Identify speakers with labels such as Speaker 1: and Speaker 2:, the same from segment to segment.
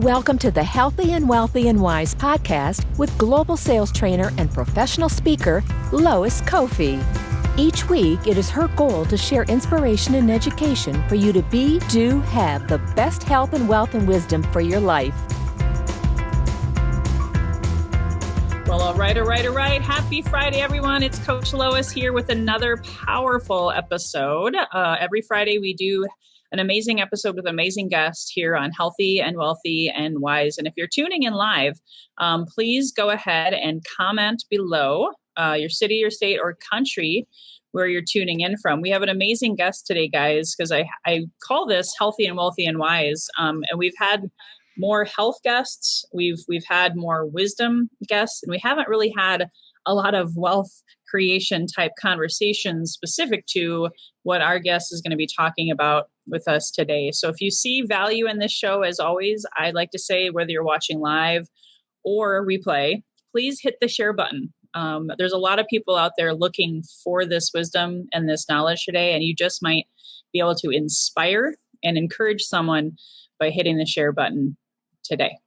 Speaker 1: Welcome to the Healthy and Wealthy and Wise podcast with global sales trainer and professional speaker, Lois Kofi. Each week, it is her goal to share inspiration and education for you to be, do, have the best health and wealth and wisdom for your life.
Speaker 2: Well, all right. Happy Friday, everyone. It's Coach Lois here with another powerful episode. Every Friday, we do an amazing episode with an amazing guest here on Healthy and Wealthy and Wise. And if you're tuning in live, please go ahead and comment below your city, your state, or country where you're tuning in from. We have an amazing guest today, guys, because I call this Healthy and Wealthy and Wise. And we've had more health guests. We've had more wisdom guests, and we haven't really had a lot of wealth creation type conversations specific to what our guest is going to be talking about with us today. So if you see value in this show, as always, I like to say, whether you're watching live or replay, please hit the share button. There's a lot of people out there looking for this wisdom and this knowledge today, and you just might be able to inspire and encourage someone by hitting the share button today.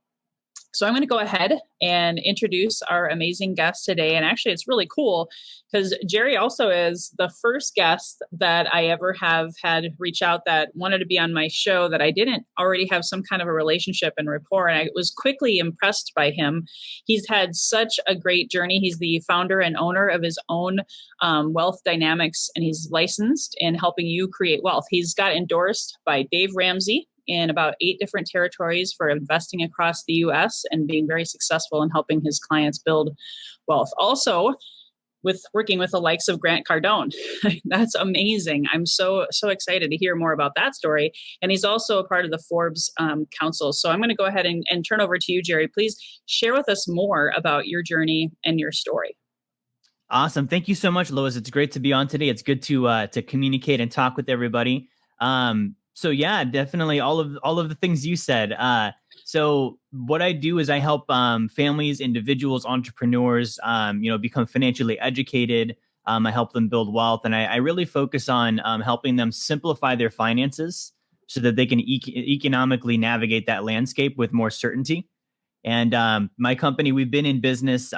Speaker 2: So I'm going to go ahead and introduce our amazing guest today. And actually, it's really cool because Jerry also is the first guest that I ever have had reach out that wanted to be on my show that I didn't already have some kind of a relationship and rapport. And I was quickly impressed by him. He's had such a great journey. He's the founder and owner of his own Wealth DynamX, and he's licensed in helping you create wealth. He's got endorsed by Dave Ramsey in about 8 different territories for investing across the U.S. and being very successful in helping his clients build wealth. Also, with working with the likes of Grant Cardone. That's amazing. I'm so excited to hear more about that story. And he's also a part of the Forbes Council. So I'm going to go ahead and turn over to you, Jerry. Please share with us more about your journey and your story.
Speaker 3: Awesome. Thank you so much, Lois. It's great to be on today. It's good to communicate and talk with everybody. So yeah, definitely all of the things you said. So what I do is I help families, individuals, entrepreneurs, become financially educated. I help them build wealth, and I really focus on helping them simplify their finances so that they can economically navigate that landscape with more certainty. And my company, we've been in business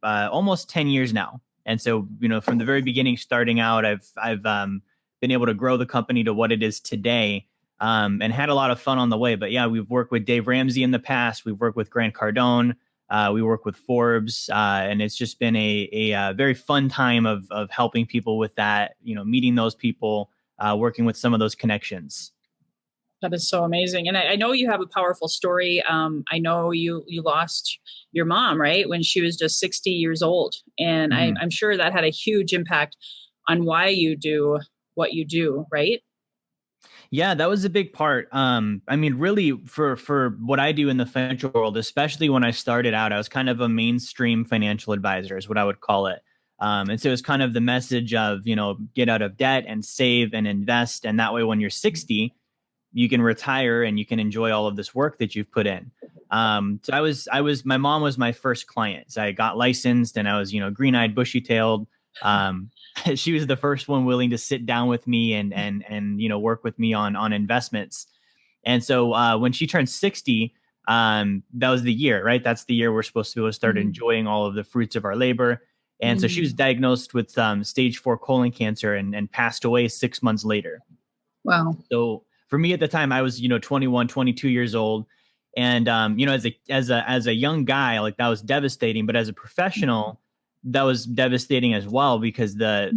Speaker 3: almost 10 years now, and so from the very beginning, starting out, I've been able to grow the company to what it is today, and had a lot of fun on the way. But yeah, we've worked with Dave Ramsey in the past. We've worked with Grant Cardone. We work with Forbes, and it's just been a very fun time of helping people with that. Meeting those people, working with some of those connections.
Speaker 2: That is so amazing. And I know you have a powerful story. I know you lost your mom, right, when she was just 60 years old. And I'm sure that had a huge impact on why you do what you do, right?
Speaker 3: Yeah, that was a big part. Really for what I do in the financial world, especially when I started out, I was kind of a mainstream financial advisor is what I would call it. And so it's kind of the message of, get out of debt and save and invest. And that way, when you're 60, you can retire and you can enjoy all of this work that you've put in. So my mom was my first client. So I got licensed and I was, green-eyed, bushy-tailed. She was the first one willing to sit down with me and work with me on investments. And so when she turned 60, that was the year, right? That's the year we're supposed to be able to start enjoying all of the fruits of our labor. And so she was diagnosed with stage 4 colon cancer and passed away 6 months later.
Speaker 2: Wow.
Speaker 3: So for me at the time, I was 21, 22 years old. And as a young guy, like that was devastating. But as a professional, that was devastating as well, because the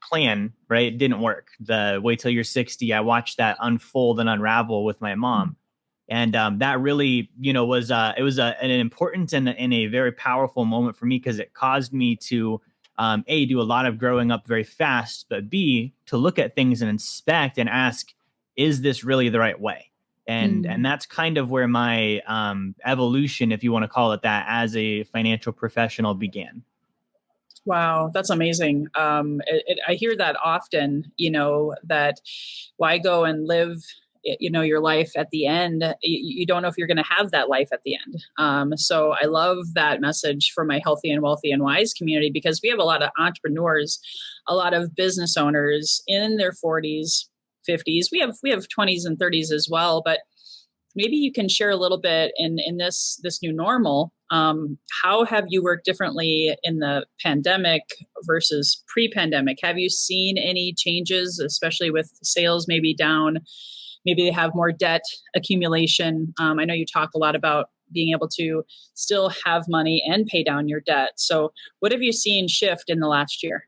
Speaker 3: plan, right, didn't work. The wait till you're 60, I watched that unfold and unravel with my mom. And that really, was an important and a very powerful moment for me, because it caused me to, A, do a lot of growing up very fast, but B, to look at things and inspect and ask, is this really the right way? And that's kind of where my evolution, if you want to call it that, as a financial professional began.
Speaker 2: Wow, that's amazing. I hear that often, that why go and live, your life at the end? You don't know if you're going to have that life at the end. So I love that message for my Healthy and Wealthy and Wise community, because we have a lot of entrepreneurs, a lot of business owners in their 40s, 50s. We have 20s and 30s as well, but maybe you can share a little bit in this new normal. How have you worked differently in the pandemic versus pre-pandemic? Have you seen any changes, especially with sales maybe down? Maybe they have more debt accumulation. I know you talk a lot about being able to still have money and pay down your debt. So what have you seen shift in the last year?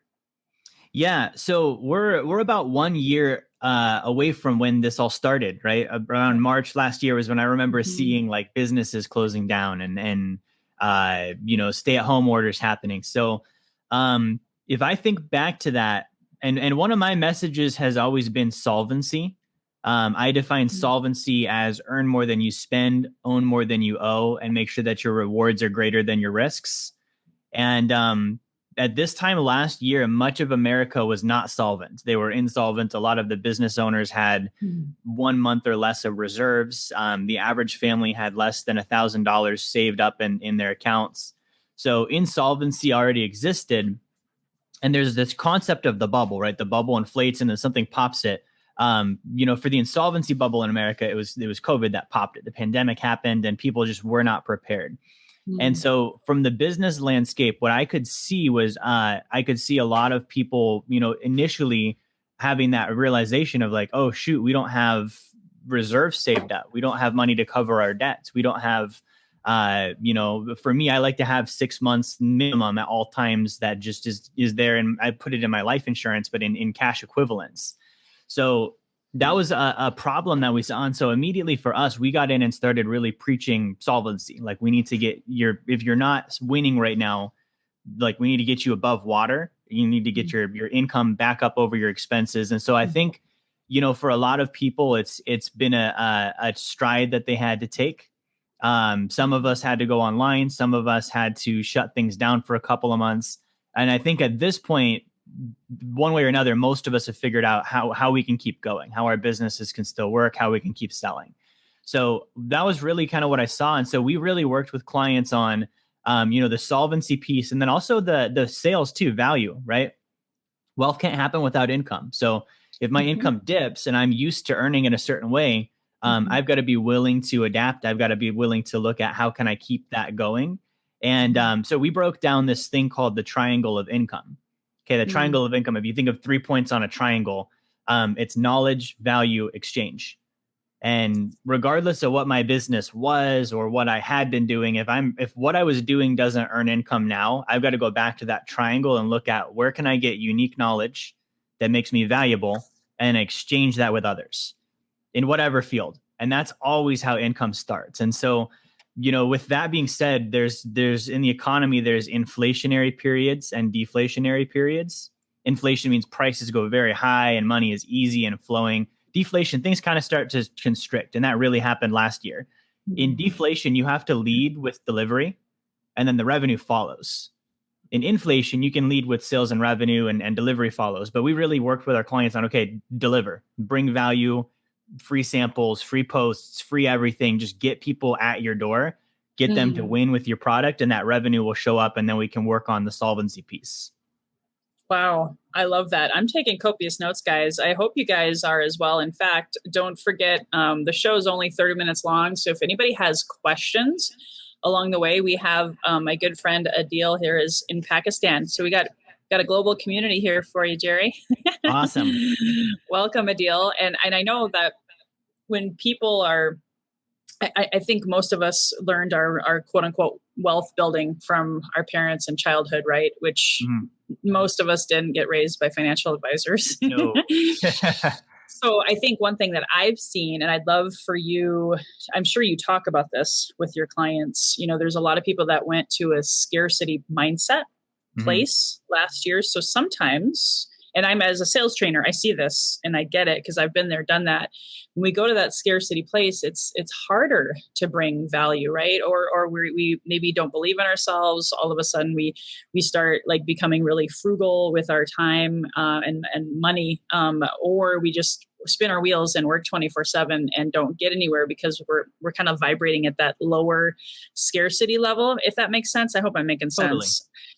Speaker 3: Yeah, so we're about 1 year away from when this all started, right? Around March last year was when I remember seeing like businesses closing down and stay-at-home orders happening. So if I think back to that, and one of my messages has always been solvency. I define solvency as earn more than you spend, own more than you owe, and make sure that your rewards are greater than your risks. And at this time last year, much of America was not solvent. They were insolvent. A lot of the business owners had 1 month or less of reserves. The average family had less than $1,000 saved up in their accounts. So insolvency already existed. And there's this concept of the bubble, right? The bubble inflates and then something pops it. For the insolvency bubble in America, it was COVID that popped it. The pandemic happened and people just were not prepared. And so from the business landscape, what I could see was I could see a lot of people, initially having that realization of like, oh, shoot, we don't have reserves saved up. We don't have money to cover our debts. We don't have, for me, I like to have 6 months minimum at all times that just is there. And I put it in my life insurance, but in cash equivalents. So that was a problem that we saw. And so immediately for us, we got in and started really preaching solvency. Like we need to get if you're not winning right now, like we need to get you above water. You need to get your income back up over your expenses. And so I think, for a lot of people, it's been a stride that they had to take. Some of us had to go online. Some of us had to shut things down for a couple of months. And I think at this point, one way or another, most of us have figured out how we can keep going, how our businesses can still work, how we can keep selling. So that was really kind of what I saw. And so we really worked with clients on, the solvency piece, and then also the sales too, value, right? Wealth can't happen without income. So if my income dips and I'm used to earning in a certain way, I've got to be willing to adapt. I've got to be willing to look at how can I keep that going. And so we broke down this thing called the triangle of income. Okay, the triangle of income, if you think of 3 points on a triangle, it's knowledge, value, exchange. And regardless of what my business was or what I had been doing, if what I was doing doesn't earn income now, I've got to go back to that triangle and look at where can I get unique knowledge that makes me valuable and exchange that with others in whatever field. And that's always how income starts. And so with that being said, there's in the economy, there's inflationary periods and deflationary periods. Inflation means prices go very high and money is easy and flowing. Deflation, things kind of start to constrict. And that really happened last year. In deflation, you have to lead with delivery and then the revenue follows. In inflation, you can lead with sales and revenue and delivery follows. But we really worked with our clients on, okay, deliver, bring value, free samples, free posts, free everything. Just get people at your door, get them to win with your product, and that revenue will show up. And then we can work on the solvency piece.
Speaker 2: Wow. I love that. I'm taking copious notes, guys. I hope you guys are as well. In fact, don't forget, the show is only 30 minutes long. So if anybody has questions along the way, we have my good friend Adil here is in Pakistan. So we got a global community here for you, Jerry.
Speaker 3: Awesome.
Speaker 2: Welcome, Adil. And I know that when people are, I think most of us learned our quote unquote wealth building from our parents in childhood, right? Which most of us didn't get raised by financial advisors.
Speaker 3: No.
Speaker 2: So I think one thing that I've seen, and I'd love for you, I'm sure you talk about this with your clients, there's a lot of people that went to a scarcity mindset place last year. So sometimes, and I'm as a sales trainer, I see this and I get it because I've been there, done that. When we go to that scarcity place, it's harder to bring value, right? Or we maybe don't believe in ourselves. All of a sudden we start like becoming really frugal with our time and money, or we just spin our wheels and work 24/7 and don't get anywhere because we're kind of vibrating at that lower scarcity level. If that makes sense, I hope I'm making sense.
Speaker 3: Totally.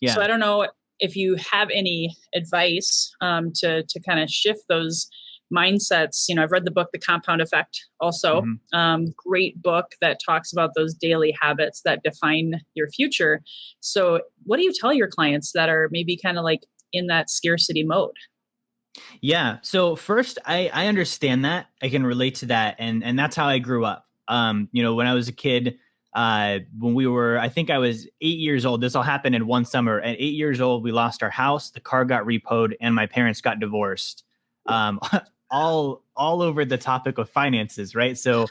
Speaker 3: Yeah.
Speaker 2: So I don't know if you have any advice to kind of shift those mindsets. I've read the book, The Compound Effect also. Great book that talks about those daily habits that define your future. So what do you tell your clients that are maybe kind of like in that scarcity mode?
Speaker 3: Yeah. So first, I understand that. I can relate to that. And that's how I grew up. When I was a kid, I think I was 8 years old. This all happened in one summer. At 8 years old, we lost our house, the car got repoed, and my parents got divorced. All over the topic of finances, right? So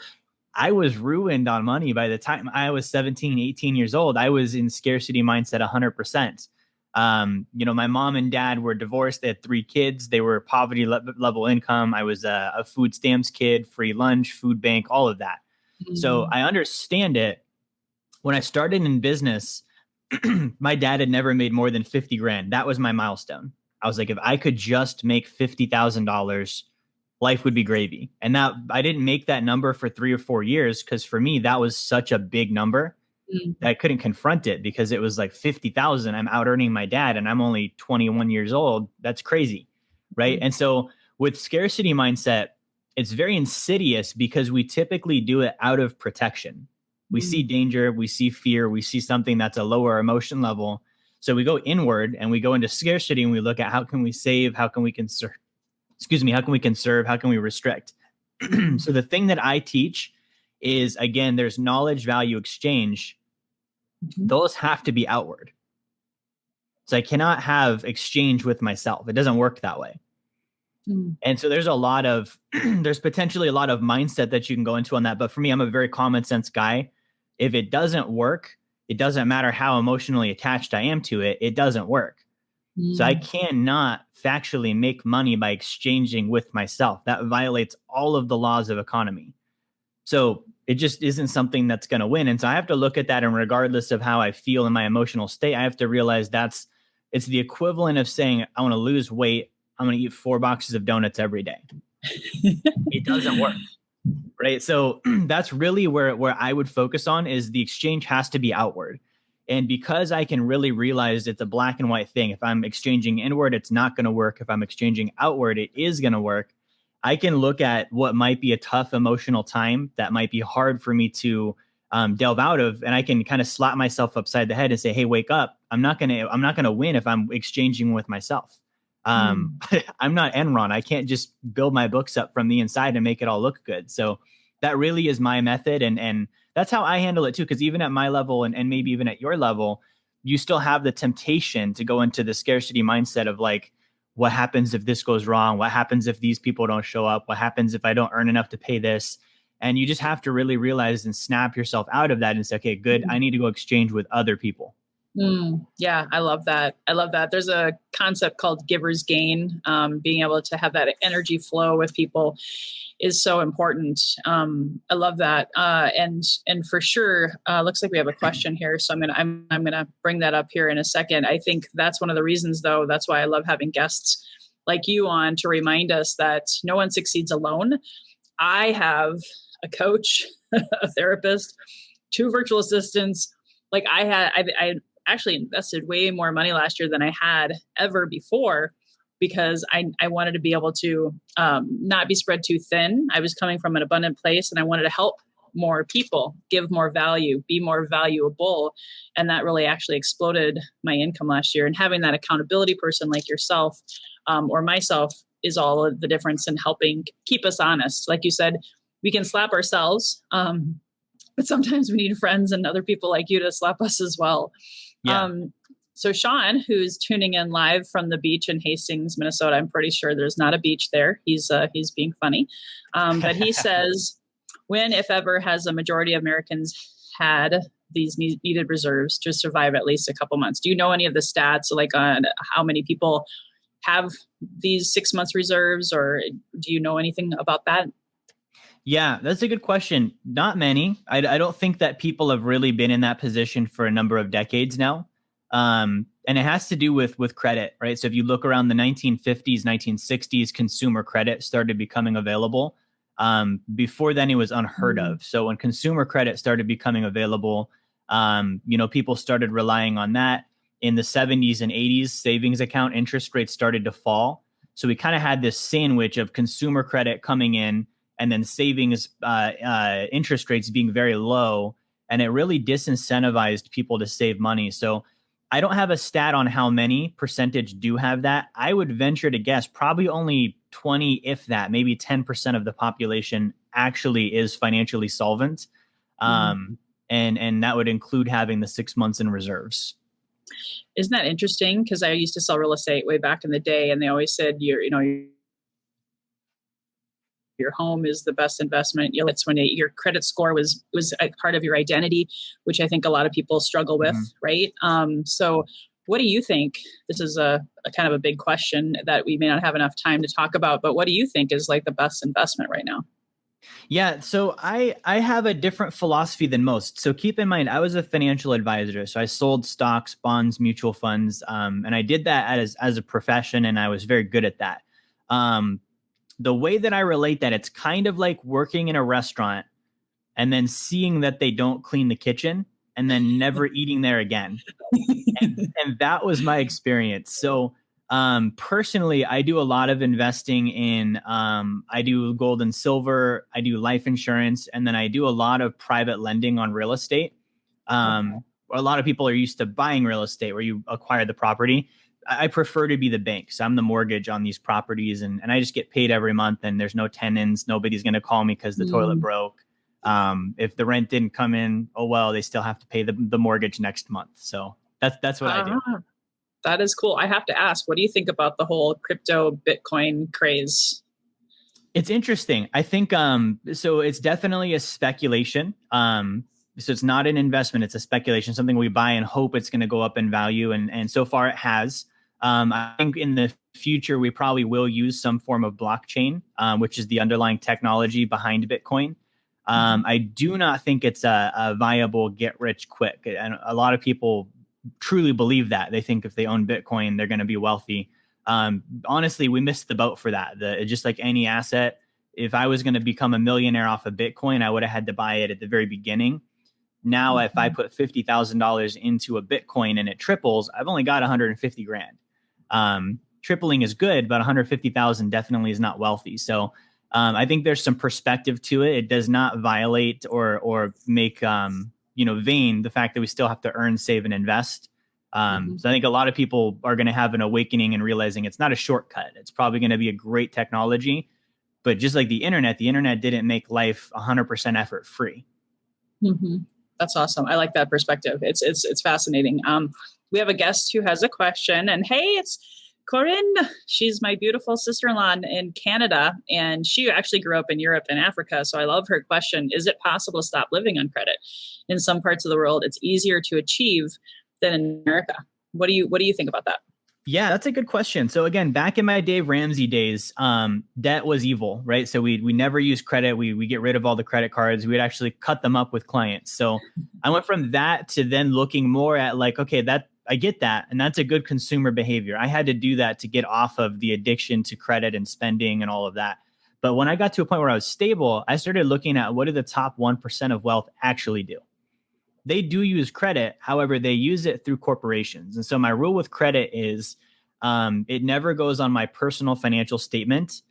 Speaker 3: I was ruined on money by the time I was 17, 18 years old. I was in scarcity mindset 100%. My mom and dad were divorced. They had 3 kids. They were poverty level income. I was a food stamps kid, free lunch, food bank, all of that. So I understand it. When I started in business, my dad had never made more than 50 grand. That was my milestone. I was like, if I could just make $50,000, life would be gravy. And that I didn't make that number for 3 or 4 years, because for me, that was such a big number that I couldn't confront it, because it was like 50,000. I'm out earning my dad and I'm only 21 years old. That's crazy. Right. And so with scarcity mindset, it's very insidious because we typically do it out of protection. We see danger, we see fear, we see something that's a lower emotion level. So we go inward and we go into scarcity and we look at how can we save, how can we conserve, how can we conserve, how can we restrict? So the thing that I teach is, again, there's knowledge, value, exchange. Those have to be outward. So I cannot have exchange with myself. It doesn't work that way. And so there's there's potentially a lot of mindset that you can go into on that. But for me, I'm a very common sense guy. If it doesn't work, it doesn't matter how emotionally attached I am to it. It doesn't work. So I cannot factually make money by exchanging with myself. That violates all of the laws of economy. So it just isn't something that's going to win. And so I have to look at that, and regardless of how I feel in my emotional state, I have to realize it's the equivalent of saying, I want to lose weight. I'm going to eat 4 boxes of donuts every day. It doesn't work. Right. So that's really where I would focus on, is the exchange has to be outward. And because I can really realize it's a black and white thing. If I'm exchanging inward, it's not going to work. If I'm exchanging outward, it is going to work. I can look at what might be a tough emotional time that might be hard for me to delve out of. And I can kind of slap myself upside the head and say, hey, wake up. I'm not going to win if I'm exchanging with myself. I'm not Enron. I can't just build my books up from the inside and make it all look good. So that really is my method. And that's how I handle it too. Because even at my level and maybe even at your level, you still have the temptation to go into the scarcity mindset of like, what happens if this goes wrong? What happens if these people don't show up? What happens if I don't earn enough to pay this? And you just have to really realize and snap yourself out of that and say, okay, good. I need to go exchange with other people.
Speaker 2: Yeah, I love that. There's a concept called giver's gain. Being able to have that energy flow with people is so important. I love that. And for sure, looks like we have a question here. So I'm gonna bring that up here in a second. I think that's one of the reasons, though. That's why I love having guests like you on, to remind us that no one succeeds alone. I have a coach, a therapist, 2 virtual assistants. Like I actually invested way more money last year than I had ever before, because I wanted to be able to not be spread too thin. I was coming from an abundant place and I wanted to help more people, give more value, be more valuable. And that really actually exploded my income last year. And having that accountability person like yourself or myself is all of the difference in helping keep us honest. Like you said, we can slap ourselves, but sometimes we need friends and other people like you to slap us as well. Yeah. So Sean, who's tuning in live from the beach in Hastings, Minnesota, I'm pretty sure there's not a beach there. He's being funny. But he says, when, if ever, has a majority of Americans had these needed reserves to survive at least a couple months? Do you know any of the stats, like on how many people have these 6 months reserves, or do you know anything about that?
Speaker 3: Yeah, that's a good question. Not many. I don't think that people have really been in that position for a number of decades now. And it has to do with credit, right? So if you look around the 1950s, 1960s, consumer credit started becoming available. Before then, it was unheard of. So when consumer credit started becoming available, people started relying on that. In the 70s and 80s, savings account interest rates started to fall. So we kind of had this sandwich of consumer credit coming in and then savings interest rates being very low. And it really disincentivized people to save money. So I don't have a stat on how many percentage do have that. I would venture to guess probably only 20, if that, maybe 10% of the population actually is financially solvent. And that would include having the 6 months in reserves.
Speaker 2: Isn't that interesting? Because I used to sell real estate way back in the day, and they always said your home is the best investment. It's when your credit score was a part of your identity, which I think a lot of people struggle with, right? So what do you think? This is a kind of a big question that we may not have enough time to talk about, but what do you think is like the best investment right now?
Speaker 3: Yeah, so I have a different philosophy than most. So keep in mind, I was a financial advisor. So I sold stocks, bonds, mutual funds, and I did that as a profession, and I was very good at that. The way that I relate that, it's kind of like working in a restaurant and then seeing that they don't clean the kitchen and then never eating there again. And that was my experience. So personally, I do a lot of investing in, I do gold and silver, I do life insurance, and then I do a lot of private lending on real estate. A lot of people are used to buying real estate where you acquire the property. I prefer to be the bank. So I'm the mortgage on these properties, and I just get paid every month, and there's no tenants. Nobody's going to call me because the toilet broke. If the rent didn't come in, oh, well, they still have to pay the mortgage next month. So that's what I do.
Speaker 2: That is cool. I have to ask, what do you think about the whole crypto Bitcoin craze?
Speaker 3: It's interesting. I think, so it's definitely a speculation. So it's not an investment. It's a speculation, something we buy and hope it's going to go up in value. And so far it has. I think in the future, we probably will use some form of blockchain, which is the underlying technology behind Bitcoin. I do not think it's a viable get rich quick. And a lot of people truly believe that. They think if they own Bitcoin, they're going to be wealthy. Honestly, we missed the boat for that. Just like any asset, if I was going to become a millionaire off of Bitcoin, I would have had to buy it at the very beginning. Now, if I put $50,000 into a Bitcoin and it triples, I've only got 150 grand. Tripling is good, but 150,000 definitely is not wealthy. So I think there's some perspective to it. It does not violate or make vain the fact that we still have to earn, save, and invest. So I think a lot of people are going to have an awakening and realizing it's not a shortcut. It's probably going to be a great technology, but just like the internet didn't make life 100% effort free.
Speaker 2: That's awesome. I like that perspective. It's fascinating. We have a guest who has a question, and hey, it's Corinne. She's my beautiful sister-in-law in Canada, and she actually grew up in Europe and Africa. So I love her question. Is it possible to stop living on credit? In some parts of the world, it's easier to achieve than in America. What do you think about that?
Speaker 3: Yeah, that's a good question. So again, back in my Dave Ramsey days, debt was evil, right? So we never use credit. We get rid of all the credit cards. We'd actually cut them up with clients. So I went from that to then looking more at like, okay, that I get that. And that's a good consumer behavior. I had to do that to get off of the addiction to credit and spending and all of that. But when I got to a point where I was stable, I started looking at what do the top 1% of wealth actually do? They do use credit. However, they use it through corporations. And so my rule with credit is it never goes on my personal financial statement,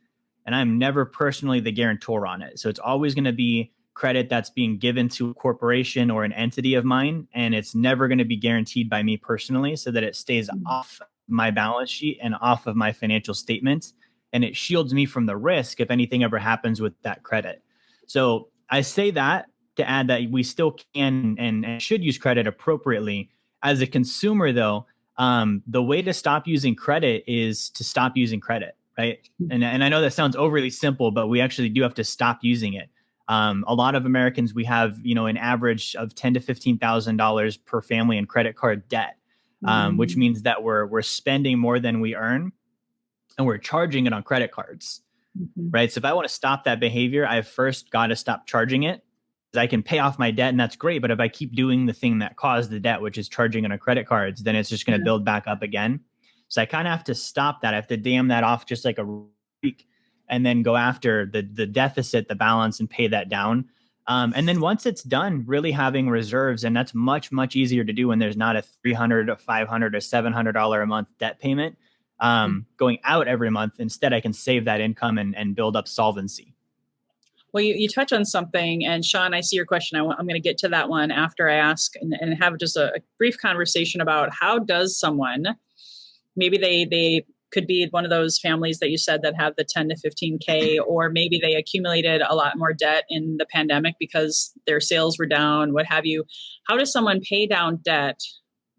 Speaker 3: and I'm never personally the guarantor on it. So it's always going to be credit that's being given to a corporation or an entity of mine, and it's never going to be guaranteed by me personally, so that it stays off my balance sheet and off of my financial statement, and it shields me from the risk if anything ever happens with that credit. So I say that to add that we still can and should use credit appropriately. As a consumer, though, the way to stop using credit is to stop using credit, right? And I know that sounds overly simple, but we actually do have to stop using it. A lot of Americans, we have, an average of $10,000 to $15,000 per family in credit card debt, which means that we're spending more than we earn, and we're charging it on credit cards, right? So if I want to stop that behavior, I've first got to stop charging it. I can pay off my debt, and that's great. But if I keep doing the thing that caused the debt, which is charging it on credit cards, then it's just going to build back up again. So I kind of have to stop that. I have to dam that off just like a week, and then go after the deficit, the balance, and pay that down. And then once it's done, really having reserves, and that's much, much easier to do when there's not a $300, $500, or $700 a month debt payment. going out every month. Instead, I can save that income and build up solvency.
Speaker 2: Well, you touch on something, and Sean, I see your question. I'm going to get to that one after I ask and have just a brief conversation about how does someone, maybe they could be one of those families that you said that have the 10 to 15K, or maybe they accumulated a lot more debt in the pandemic because their sales were down, what have you. How does someone pay down debt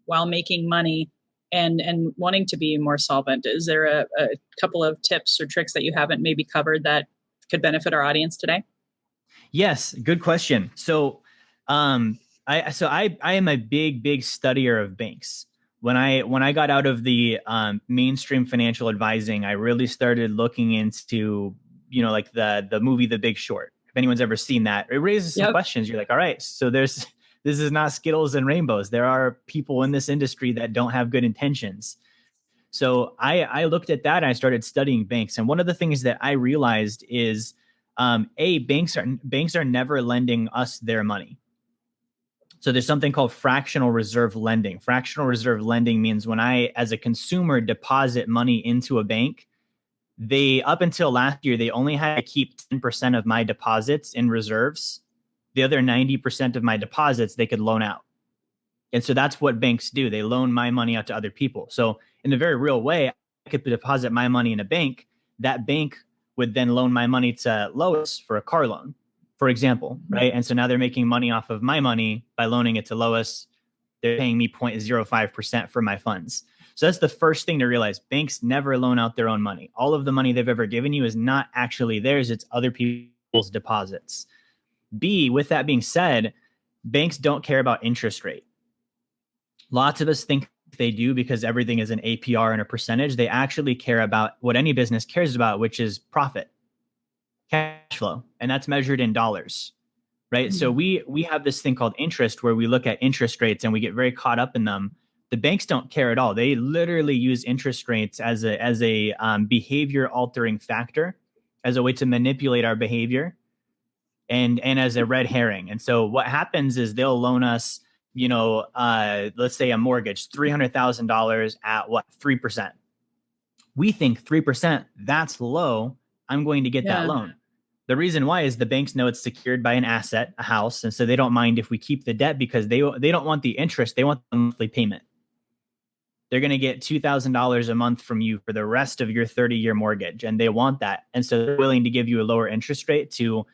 Speaker 2: while making money and wanting to be more solvent? Is there a couple of tips or tricks that you haven't maybe covered that could benefit our audience today?
Speaker 3: Yes, good question. So, I am a big studier of banks. When I got out of the mainstream financial advising, I really started looking into, like the movie The Big Short. If anyone's ever seen that, it raises some questions. You're like, all right, so this is not Skittles and rainbows. There are people in this industry that don't have good intentions. So I looked at that and I started studying banks. And one of the things that I realized is, banks are never lending us their money. So there's something called fractional reserve lending. Fractional reserve lending means when I, as a consumer, deposit money into a bank, up until last year, they only had to keep 10% of my deposits in reserves. The other 90% of my deposits, they could loan out. And so that's what banks do. They loan my money out to other people. So in a very real way, I could deposit my money in a bank. That bank would then loan my money to Lois for a car loan, for example, right? And so now they're making money off of my money by loaning it to Lois. They're paying me 0.05% for my funds. So that's the first thing to realize. Banks never loan out their own money. All of the money they've ever given you is not actually theirs. It's other people's deposits. B, with that being said, banks don't care about interest rate. Lots of us think they do because everything is an APR and a percentage. They actually care about what any business cares about, which is profit, cash flow, and that's measured in dollars, right? Mm-hmm. So we have this thing called interest where we look at interest rates and we get very caught up in them. The banks don't care at all. They literally use interest rates as a behavior altering factor, as a way to manipulate our behavior, and as a red herring. And so what happens is they'll loan us, let's say a mortgage, $300,000 at 3%. We think 3%, that's low. I'm going to get that loan. The reason why is the banks know it's secured by an asset, a house. And so they don't mind if we keep the debt because they don't want the interest. They want the monthly payment. They're going to get $2,000 a month from you for the rest of your 30-year mortgage. And they want that. And so they're willing to give you a lower interest rate to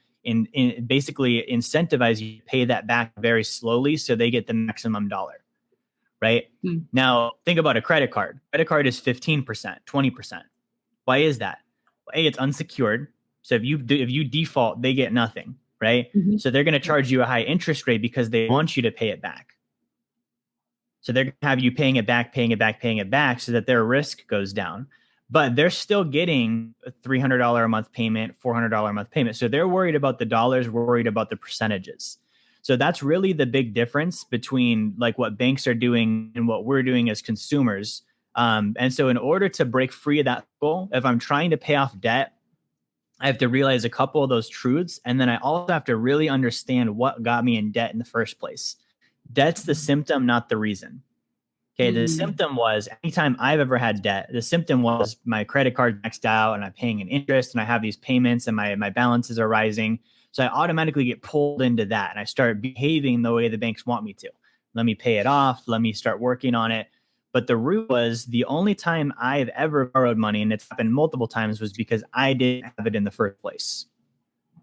Speaker 3: basically incentivize you to pay that back very slowly so they get the maximum dollar, right? Now, think about a credit card. Credit card is 15%, 20%. Why is that? Well, A, it's unsecured. So if you default, they get nothing, right? Mm-hmm. So they're going to charge you a high interest rate because they want you to pay it back. So they're going to have you paying it back so that their risk goes down. But they're still getting a $300 a month payment, $400 a month payment. So they're worried about the dollars, we're worried about the percentages. So that's really the big difference between like what banks are doing and what we're doing as consumers. And so in order to break free of that goal, if I'm trying to pay off debt, I have to realize a couple of those truths. And then I also have to really understand what got me in debt in the first place. Debt's the symptom, not the reason. Okay, the symptom was anytime I've ever had debt, the symptom was my credit card maxed out and I'm paying an interest and I have these payments and my balances are rising. So I automatically get pulled into that and I start behaving the way the banks want me to. Let me pay it off. Let me start working on it. But the root was the only time I've ever borrowed money, and it's happened multiple times, was because I didn't have it in the first place.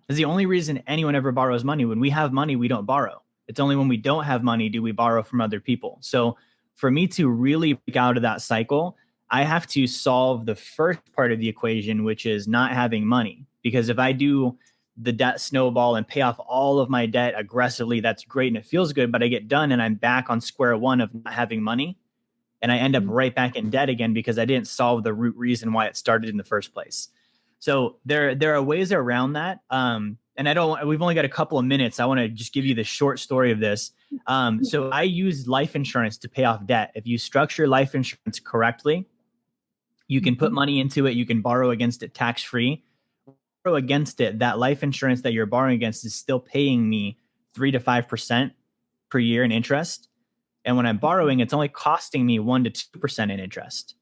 Speaker 3: It's the only reason anyone ever borrows money. When we have money, we don't borrow. It's only when we don't have money do we borrow from other people. So for me to really break out of that cycle, I have to solve the first part of the equation, which is not having money. Because if I do the debt snowball and pay off all of my debt aggressively, that's great and it feels good, but I get done and I'm back on square one of not having money. And I end up right back in debt again because I didn't solve the root reason why it started in the first place. So there are ways around that. And we've only got a couple of minutes. I want to just give you the short story of this. So I use life insurance to pay off debt. If you structure life insurance correctly, you can put money into it. You can borrow against it tax-free. Borrow against it. That life insurance that you're borrowing against is still paying me 3 to 5% per year in interest. And when I'm borrowing, it's only costing me 1 to 2% in interest.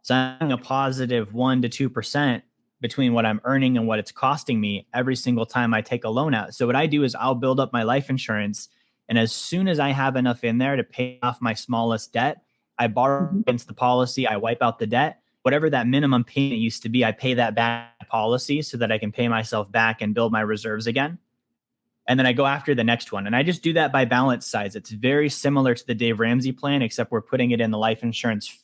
Speaker 3: So I'm getting a positive 1 to 2% between what I'm earning and what it's costing me every single time I take a loan out. So what I do is I'll build up my life insurance. And as soon as I have enough in there to pay off my smallest debt, I borrow against the policy, I wipe out the debt. Whatever that minimum payment used to be, I pay that back policy so that I can pay myself back and build my reserves again. And then I go after the next one. And I just do that by balance size. It's very similar to the Dave Ramsey plan, except we're putting it in the life insurance.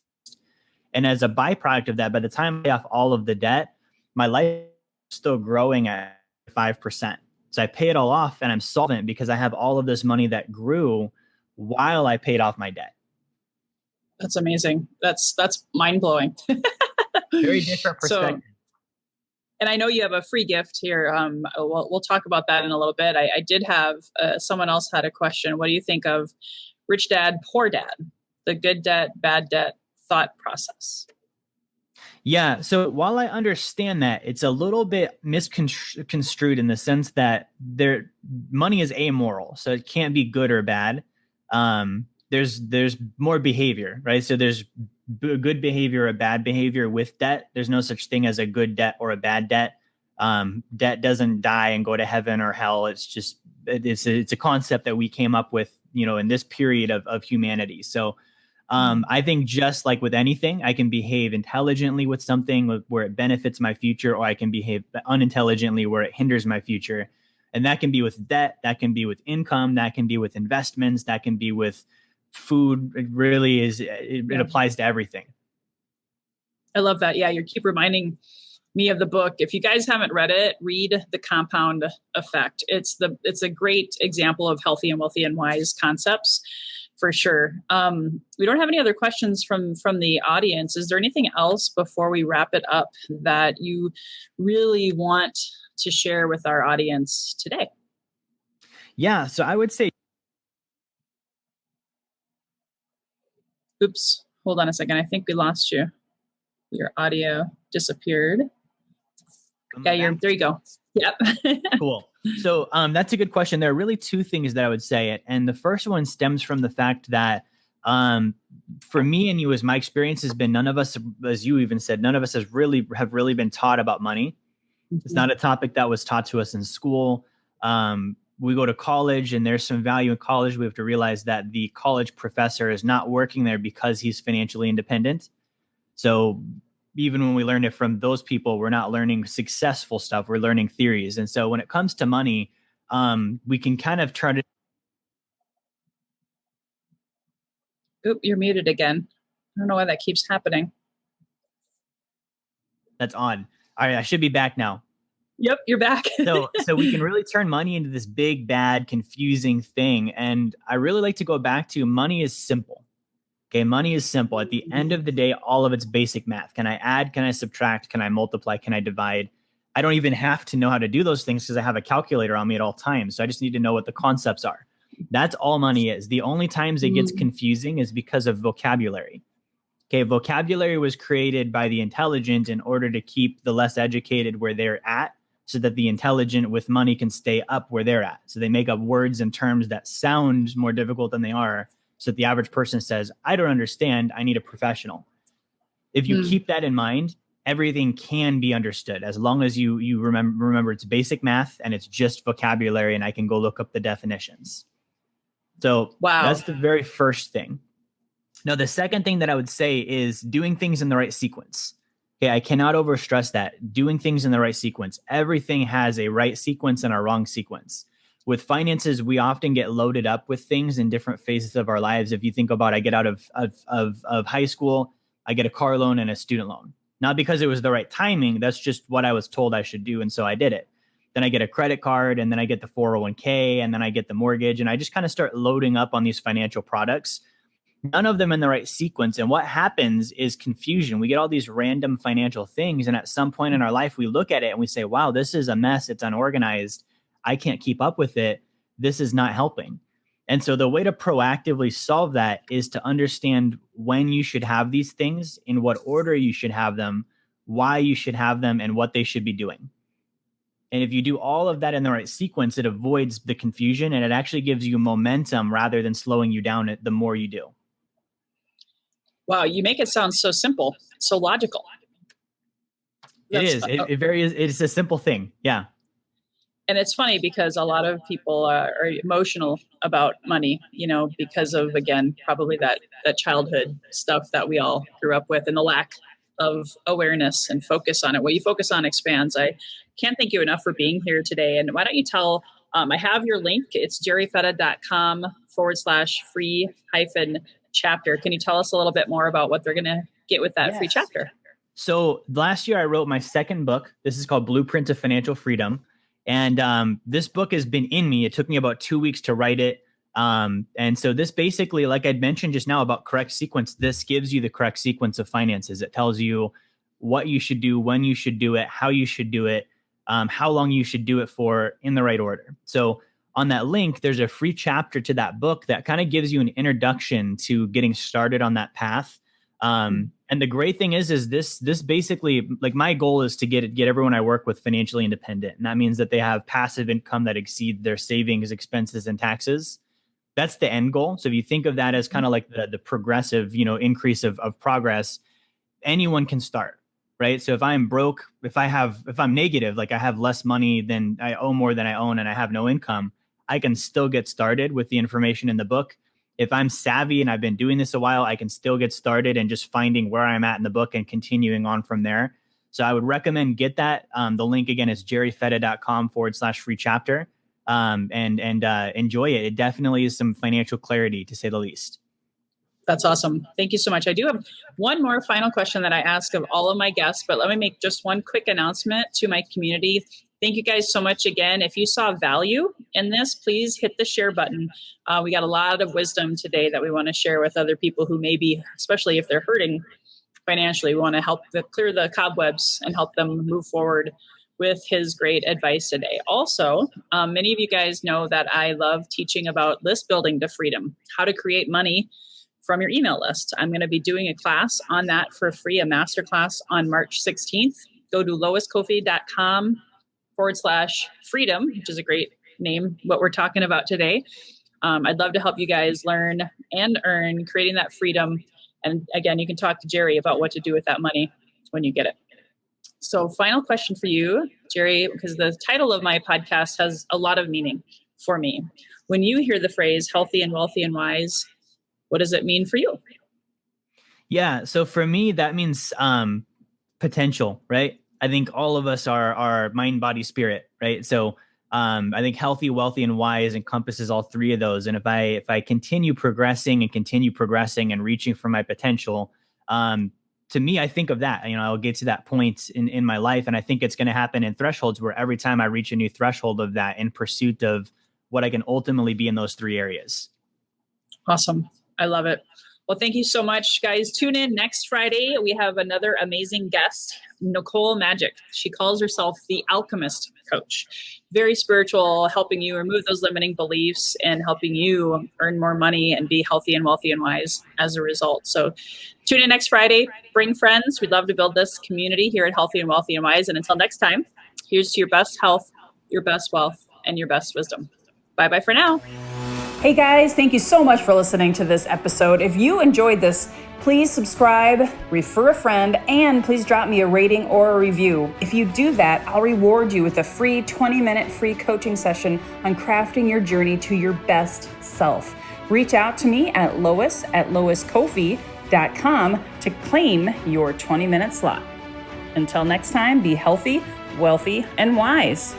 Speaker 3: And as a byproduct of that, by the time I pay off all of the debt, my life is still growing at 5%. So I pay it all off and I'm solvent because I have all of this money that grew while I paid off my debt.
Speaker 2: That's amazing. That's mind blowing.
Speaker 3: Very different perspective.
Speaker 2: And I know you have a free gift here. We'll talk about that in a little bit. I did have someone else had a question. What do you think of Rich Dad, Poor Dad, the good debt, bad debt thought process?
Speaker 3: Yeah. So while I understand that, it's a little bit misconstrued in the sense that money is amoral. So it can't be good or bad. There's more behavior, right? So there's good behavior or bad behavior with debt. There's no such thing as a good debt or a bad debt. Debt doesn't die and go to heaven or hell. It's a concept that we came up with, in this period of humanity. So I think just like with anything, I can behave intelligently with something where it benefits my future, or I can behave unintelligently where it hinders my future. And that can be with debt, that can be with income, that can be with investments, that can be with food. It really is. It applies to everything.
Speaker 2: I love that. Yeah, you keep reminding me of the book. If you guys haven't read it, read The Compound Effect. It's a great example of healthy and wealthy and wise concepts for sure. We don't have any other questions from the audience. Is there anything else before we wrap it up that you really want to share with our audience today?
Speaker 3: Yeah. So I would say,
Speaker 2: oops, hold on a second. I think we lost you. Your audio disappeared. Yeah, there you go. Yep.
Speaker 3: Cool. So that's a good question. There are really two things that I would say. And the first one stems from the fact that for me and you, as my experience has been, none of us, as you even said, none of us have really been taught about money. It's not a topic that was taught to us in school. We go to college and there's some value in college. We have to realize that the college professor is not working there because he's financially independent. So even when we learn it from those people, we're not learning successful stuff. We're learning theories. And so when it comes to money, we can kind of try to.
Speaker 2: Oop, you're muted again. I don't know why that keeps happening.
Speaker 3: That's odd. All right, I should be back now.
Speaker 2: Yep, you're back.
Speaker 3: so we can really turn money into this big, bad, confusing thing. And I really like to go back to money is simple. Okay, money is simple. At the end of the day, all of it's basic math. Can I add? Can I subtract? Can I multiply? Can I divide? I don't even have to know how to do those things because I have a calculator on me at all times. So I just need to know what the concepts are. That's all money is. The only times it gets confusing is because of vocabulary. Okay, vocabulary was created by the intelligent in order to keep the less educated where they're at, so that the intelligent with money can stay up where they're at. So they make up words and terms that sound more difficult than they are, so that the average person says, I don't understand, I need a professional. If you keep that in mind, everything can be understood as long as you remember it's basic math and it's just vocabulary and I can go look up the definitions. So that's the very first thing. Now, the second thing that I would say is doing things in the right sequence. Okay, I cannot overstress that. Doing things in the right sequence. Everything has a right sequence and a wrong sequence. With finances, we often get loaded up with things in different phases of our lives. If you think about, I get out of high school, I get a car loan and a student loan. Not because it was the right timing. That's just what I was told I should do. And so I did it. Then I get a credit card and then I get the 401k and then I get the mortgage. And I just kind of start loading up on these financial products. None of them in the right sequence. And what happens is confusion. We get all these random financial things. And at some point in our life, we look at it and we say, wow, this is a mess. It's unorganized. I can't keep up with it. This is not helping. And so the way to proactively solve that is to understand when you should have these things, in what order you should have them, why you should have them, and what they should be doing. And if you do all of that in the right sequence, it avoids the confusion and it actually gives you momentum rather than slowing you down the more you do.
Speaker 2: Wow, you make it sound so simple, so logical.
Speaker 3: It is. It's a simple thing. Yeah.
Speaker 2: And it's funny because a lot of people are emotional about money, because of, again, probably that childhood stuff that we all grew up with and the lack of awareness and focus on it. What you focus on expands. I can't thank you enough for being here today. And why don't you tell, I have your link. It's jerryfetta.com/free-chapter. Can you tell us a little bit more about what they're going to get with that free chapter?
Speaker 3: So last year I wrote my second book. This is called Blueprint to Financial Freedom. And this book has been in me. It took me about 2 weeks to write it. And so this basically, like I'd mentioned just now about correct sequence, this gives you the correct sequence of finances. It tells you what you should do, when you should do it, how you should do it, how long you should do it for in the right order. So on that link, there's a free chapter to that book that kind of gives you an introduction to getting started on that path. And the great thing is this basically, like, my goal is to get everyone I work with financially independent. And that means that they have passive income that exceed their savings, expenses, and taxes. That's the end goal. So if you think of that as kind of like the progressive, increase of progress, anyone can start, right? So if I'm broke, if I'm negative, like I have less money than I owe, more than I own, and I have no income, I can still get started with the information in the book. If I'm savvy and I've been doing this a while, I can still get started and just finding where I'm at in the book and continuing on from there. So I would recommend get that. The link again is jerryfetta.com/free chapter. And enjoy it. It definitely is some financial clarity, to say the least.
Speaker 2: That's awesome. Thank you so much. I do have one more final question that I ask of all of my guests, but let me make just one quick announcement to my community. Thank you guys so much again. If you saw value in this, please hit the share button. We got a lot of wisdom today that we want to share with other people who maybe, especially if they're hurting financially, we want to help clear the cobwebs and help them move forward with his great advice today. Also, many of you guys know that I love teaching about list building to freedom, how to create money from your email list. I'm going to be doing a class on that for free, a masterclass on March 16th. Go to loiscoffey.com/freedom, which is a great name, what we're talking about today. I'd love to help you guys learn and earn, creating that freedom. And again, you can talk to Jerry about what to do with that money when you get it. So final question for you, Jerry, because the title of my podcast has a lot of meaning for me. When you hear the phrase healthy and wealthy and wise, what does it mean for you?
Speaker 3: Yeah. So for me, that means potential, right? I think all of us are mind, body, spirit, right? So I think healthy, wealthy, and wise encompasses all three of those. And if I continue progressing and reaching for my potential, to me, I think of that. I'll get to that point in my life, and I think it's going to happen in thresholds where every time I reach a new threshold of that, in pursuit of what I can ultimately be in those three areas.
Speaker 2: Awesome. I love it. Well, thank you so much, guys. Tune in next Friday. We have another amazing guest, Nicole Magic. She calls herself the Alchemist Coach. Very spiritual, helping you remove those limiting beliefs and helping you earn more money and be healthy and wealthy and wise as a result. So tune in next Friday. Bring friends. We'd love to build this community here at Healthy and Wealthy and Wise. And until next time, here's to your best health, your best wealth, and your best wisdom. Bye-bye for now. Hey guys, thank you so much for listening to this episode. If you enjoyed this, please subscribe, refer a friend, and please drop me a rating or a review. If you do that, I'll reward you with a free 20-minute free coaching session on crafting your journey to your best self. Reach out to me at lois@loiscoffey.com to claim your 20-minute slot. Until next time, be healthy, wealthy, and wise.